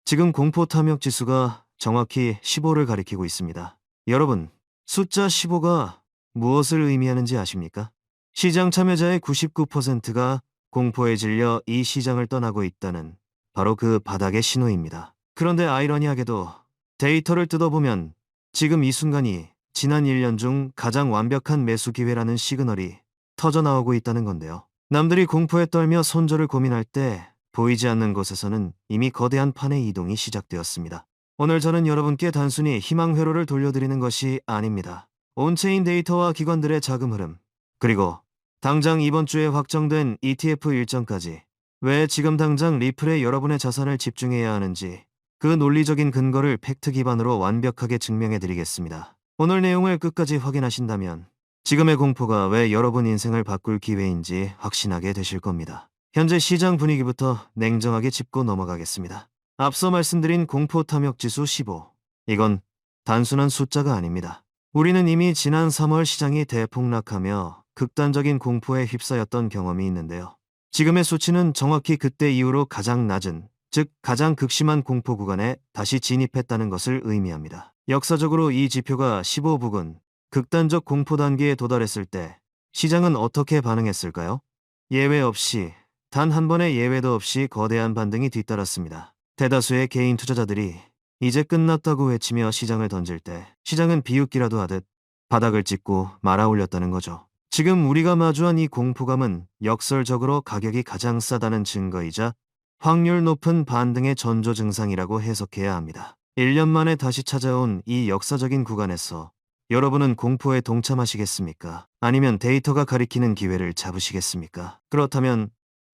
지금 공포 탐욕 지수가 정확히 15를 가리키고 있습니다. 여러분, 숫자 15가 무엇을 의미하는지 아십니까? 시장 참여자의 99%가 공포에 질려 이 시장을 떠나고 있다는 바로 그 바닥의 신호입니다. 그런데 아이러니하게도 데이터를 뜯어보면 지금 이 순간이 지난 1년 중 가장 완벽한 매수 기회라는 시그널이 터져 나오고 있다는 건데요. 남들이 공포에 떨며 손절을 고민할 때 보이지 않는 곳에서는 이미 거대한 판의 이동이 시작되었습니다. 오늘 저는 여러분께 단순히 희망 회로를 돌려드리는 것이 아닙니다. 온체인 데이터와 기관들의 자금 흐름, 그리고 당장 이번 주에 확정된 ETF 일정까지 왜 지금 당장 리플에 여러분의 자산을 집중해야 하는지 그 논리적인 근거를 팩트 기반으로 완벽하게 증명해 드리겠습니다. 오늘 내용을 끝까지 확인하신다면 지금의 공포가 왜 여러분 인생을 바꿀 기회인지 확신하게 되실 겁니다. 현재 시장 분위기부터 냉정하게 짚고 넘어가겠습니다. 앞서 말씀드린 공포 탐욕 지수 15. 이건 단순한 숫자가 아닙니다. 우리는 이미 지난 3월 시장이 대폭락하며 극단적인 공포에 휩싸였던 경험이 있는데요. 지금의 수치는 정확히 그때 이후로 가장 낮은, 즉 가장 극심한 공포 구간에 다시 진입했다는 것을 의미합니다. 역사적으로 이 지표가 15 부근, 극단적 공포 단계에 도달했을 때 시장은 어떻게 반응했을까요? 예외 없이, 단 한 번의 예외도 없이 거대한 반등이 뒤따랐습니다. 대다수의 개인 투자자들이 이제 끝났다고 외치며 시장을 던질 때 시장은 비웃기라도 하듯 바닥을 찍고 말아 올렸다는 거죠. 지금 우리가 마주한 이 공포감은 역설적으로 가격이 가장 싸다는 증거이자 확률 높은 반등의 전조 증상이라고 해석해야 합니다. 1년 만에 다시 찾아온 이 역사적인 구간에서 여러분은 공포에 동참하시겠습니까? 아니면 데이터가 가리키는 기회를 잡으시겠습니까? 그렇다면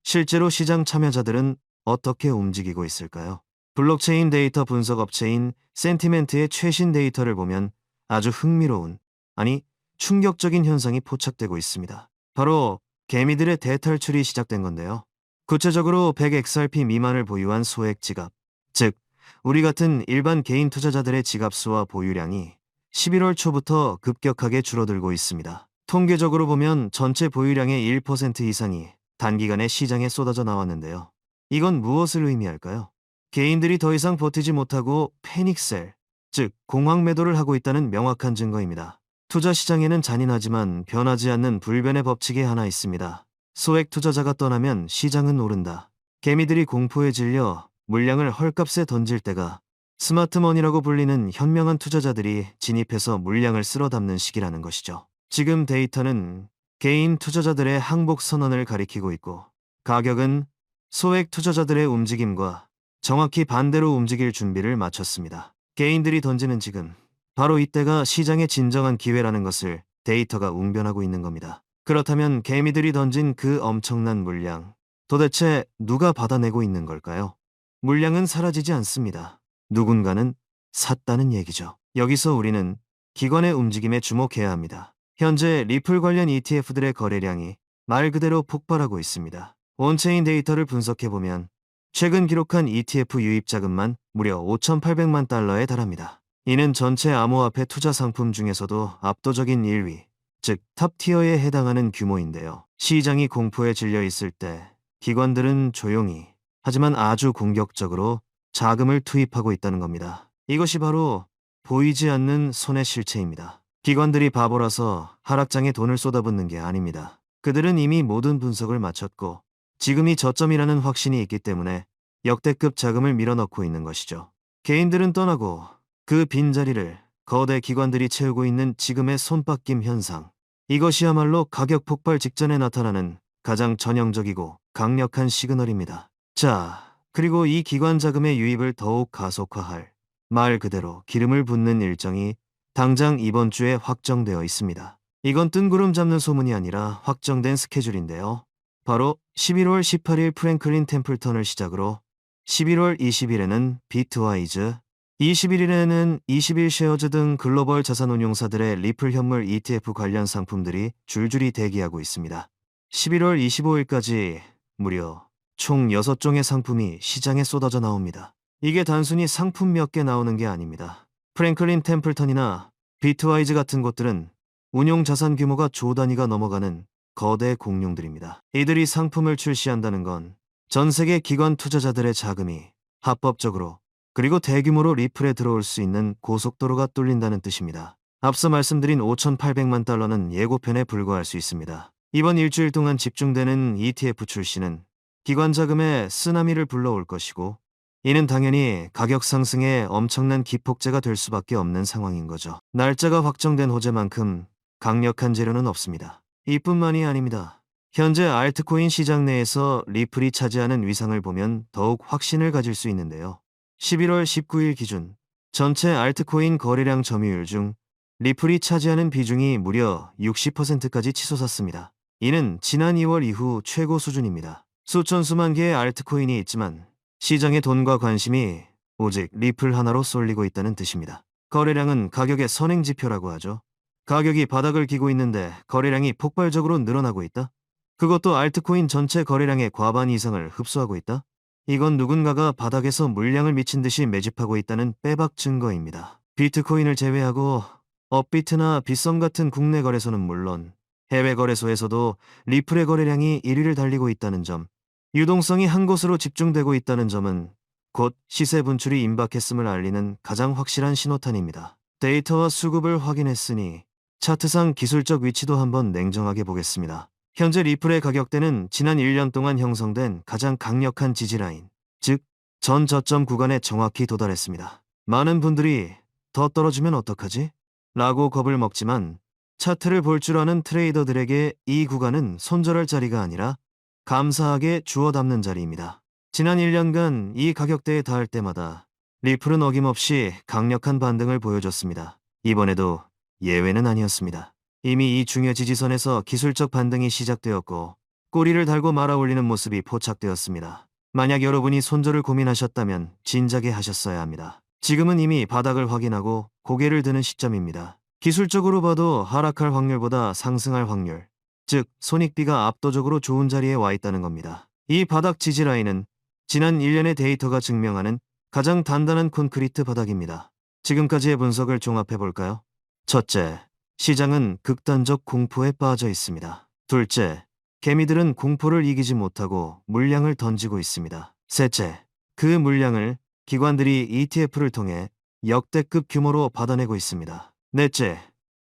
실제로 시장 참여자들은 어떻게 움직이고 있을까요? 블록체인 데이터 분석 업체인 센티멘트의 최신 데이터를 보면 아주 흥미로운, 아니 충격적인 현상이 포착되고 있습니다. 바로 개미들의 대탈출이 시작된 건데요. 구체적으로 100XRP 미만을 보유한 소액 지갑, 즉 우리 같은 일반 개인 투자자들의 지갑 수와 보유량이 11월 초부터 급격하게 줄어들고 있습니다. 통계적으로 보면 전체 보유량의 1% 이상이 단기간에 시장에 쏟아져 나왔는데요. 이건 무엇을 의미할까요? 개인들이 더 이상 버티지 못하고 패닉셀, 즉 공황 매도를 하고 있다는 명확한 증거입니다. 투자 시장에는 잔인하지만 변하지 않는 불변의 법칙이 하나 있습니다. 소액 투자자가 떠나면 시장은 오른다. 개미들이 공포에 질려 물량을 헐값에 던질 때가 스마트머니라고 불리는 현명한 투자자들이 진입해서 물량을 쓸어 담는 시기라는 것이죠. 지금 데이터는 개인 투자자들의 항복 선언을 가리키고 있고, 가격은 소액 투자자들의 움직임과 정확히 반대로 움직일 준비를 마쳤습니다. 개인들이 던지는 지금, 바로 이때가 시장의 진정한 기회라는 것을 데이터가 웅변하고 있는 겁니다. 그렇다면 개미들이 던진 그 엄청난 물량, 도대체 누가 받아내고 있는 걸까요? 물량은 사라지지 않습니다. 누군가는 샀다는 얘기죠. 여기서 우리는 기관의 움직임에 주목해야 합니다. 현재 리플 관련 ETF들의 거래량이 말 그대로 폭발하고 있습니다. 온체인 데이터를 분석해보면 최근 기록한 ETF 유입 자금만 무려 5,800만 달러에 달합니다. 이는 전체 암호화폐 투자 상품 중에서도 압도적인 1위, 즉 탑티어에 해당하는 규모인데요. 시장이 공포에 질려 있을 때 기관들은 조용히, 하지만 아주 공격적으로 자금을 투입하고 있다는 겁니다. 이것이 바로 보이지 않는 손의 실체입니다. 기관들이 바보라서 하락장에 돈을 쏟아붓는 게 아닙니다. 그들은 이미 모든 분석을 마쳤고 지금이 저점이라는 확신이 있기 때문에 역대급 자금을 밀어넣고 있는 것이죠. 개인들은 떠나고 그 빈자리를 거대 기관들이 채우고 있는 지금의 손바뀜 현상. 이것이야말로 가격 폭발 직전에 나타나는 가장 전형적이고 강력한 시그널입니다. 자, 그리고 이 기관 자금의 유입을 더욱 가속화할 말 그대로 기름을 붓는 일정이 당장 이번 주에 확정되어 있습니다. 이건 뜬구름 잡는 소문이 아니라 확정된 스케줄인데요. 바로 11월 18일 프랭클린 템플턴을 시작으로 11월 20일에는 비트와이즈, 21일에는 21쉐어즈 등 글로벌 자산운용사들의 리플 현물 ETF 관련 상품들이 줄줄이 대기하고 있습니다. 11월 25일까지 무려 총 6종의 상품이 시장에 쏟아져 나옵니다. 이게 단순히 상품 몇 개 나오는 게 아닙니다. 프랭클린 템플턴이나 비트와이즈 같은 곳들은 운용 자산 규모가 조 단위가 넘어가는 거대 공룡들입니다. 이들이 상품을 출시한다는 건 전 세계 기관 투자자들의 자금이 합법적으로 그리고 대규모로 리플에 들어올 수 있는 고속도로가 뚫린다는 뜻입니다. 앞서 말씀드린 5,800만 달러는 예고편에 불과할 수 있습니다. 이번 일주일 동안 집중되는 ETF 출시는 기관 자금의 쓰나미를 불러올 것이고, 이는 당연히 가격 상승에 엄청난 기폭제가 될 수밖에 없는 상황인 거죠. 날짜가 확정된 호재만큼 강력한 재료는 없습니다. 이뿐만이 아닙니다. 현재 알트코인 시장 내에서 리플이 차지하는 위상을 보면 더욱 확신을 가질 수 있는데요. 11월 19일 기준 전체 알트코인 거래량 점유율 중 리플이 차지하는 비중이 무려 60%까지 치솟았습니다. 이는 지난 2월 이후 최고 수준입니다. 수천 수만 개의 알트코인이 있지만 시장의 돈과 관심이 오직 리플 하나로 쏠리고 있다는 뜻입니다. 거래량은 가격의 선행지표라고 하죠. 가격이 바닥을 기고 있는데 거래량이 폭발적으로 늘어나고 있다? 그것도 알트코인 전체 거래량의 과반 이상을 흡수하고 있다? 이건 누군가가 바닥에서 물량을 미친 듯이 매집하고 있다는 빼박 증거입니다. 비트코인을 제외하고 업비트나 빗썸 같은 국내 거래소는 물론 해외 거래소에서도 리플의 거래량이 1위를 달리고 있다는 점, 유동성이 한 곳으로 집중되고 있다는 점은 곧 시세 분출이 임박했음을 알리는 가장 확실한 신호탄입니다. 데이터와 수급을 확인했으니 차트상 기술적 위치도 한번 냉정하게 보겠습니다. 현재 리플의 가격대는 지난 1년 동안 형성된 가장 강력한 지지라인, 즉 전 저점 구간에 정확히 도달했습니다. 많은 분들이 더 떨어지면 어떡하지? 라고 겁을 먹지만 차트를 볼 줄 아는 트레이더들에게 이 구간은 손절할 자리가 아니라 감사하게 주워 담는 자리입니다. 지난 1년간 이 가격대에 닿을 때마다 리플은 어김없이 강력한 반등을 보여줬습니다. 이번에도 예외는 아니었습니다. 이미 이 중요 지지선에서 기술적 반등이 시작되었고 꼬리를 달고 말아 올리는 모습이 포착되었습니다. 만약 여러분이 손절을 고민하셨다면 진작에 하셨어야 합니다. 지금은 이미 바닥을 확인하고 고개를 드는 시점입니다. 기술적으로 봐도 하락할 확률보다 상승할 확률, 즉 손익비가 압도적으로 좋은 자리에 와 있다는 겁니다. 이 바닥 지지 라인은 지난 1년의 데이터가 증명하는 가장 단단한 콘크리트 바닥입니다. 지금까지의 분석을 종합해 볼까요? 첫째, 시장은 극단적 공포에 빠져 있습니다. 둘째, 개미들은 공포를 이기지 못하고 물량을 던지고 있습니다. 셋째, 그 물량을 기관들이 ETF를 통해 역대급 규모로 받아내고 있습니다. 넷째,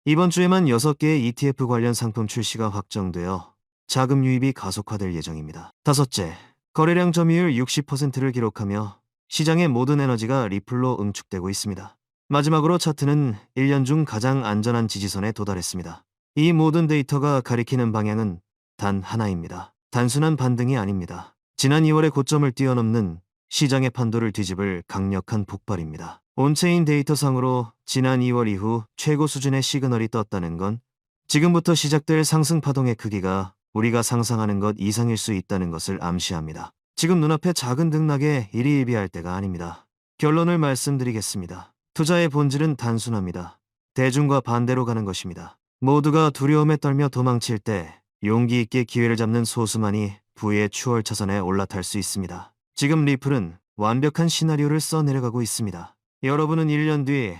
이번 주에만 6개의 ETF 관련 상품 출시가 확정되어 자금 유입이 가속화될 예정입니다. 다섯째, 거래량 점유율 60%를 기록하며 시장의 모든 에너지가 리플로 응축되고 있습니다. 마지막으로 차트는 1년 중 가장 안전한 지지선에 도달했습니다. 이 모든 데이터가 가리키는 방향은 단 하나입니다. 단순한 반등이 아닙니다. 지난 2월의 고점을 뛰어넘는 시장의 판도를 뒤집을 강력한 폭발입니다. 온체인 데이터상으로 지난 2월 이후 최고 수준의 시그널이 떴다는 건 지금부터 시작될 상승 파동의 크기가 우리가 상상하는 것 이상일 수 있다는 것을 암시합니다. 지금 눈앞에 작은 등락에 일희일비할 때가 아닙니다. 결론을 말씀드리겠습니다. 투자의 본질은 단순합니다. 대중과 반대로 가는 것입니다. 모두가 두려움에 떨며 도망칠 때 용기 있게 기회를 잡는 소수만이 부의 추월차선에 올라탈 수 있습니다. 지금 리플은 완벽한 시나리오를 써내려가고 있습니다. 여러분은 1년 뒤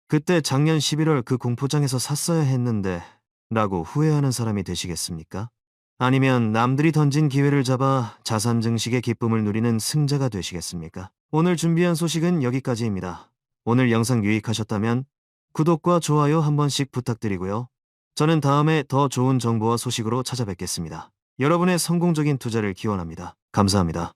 그때 작년 11월 그 공포장에서 샀어야 했는데 라고 후회하는 사람이 되시겠습니까? 아니면 남들이 던진 기회를 잡아 자산 증식의 기쁨을 누리는 승자가 되시겠습니까? 오늘 준비한 소식은 여기까지입니다. 오늘 영상 유익하셨다면 구독과 좋아요 한 번씩 부탁드리고요. 저는 다음에 더 좋은 정보와 소식으로 찾아뵙겠습니다. 여러분의 성공적인 투자를 기원합니다. 감사합니다.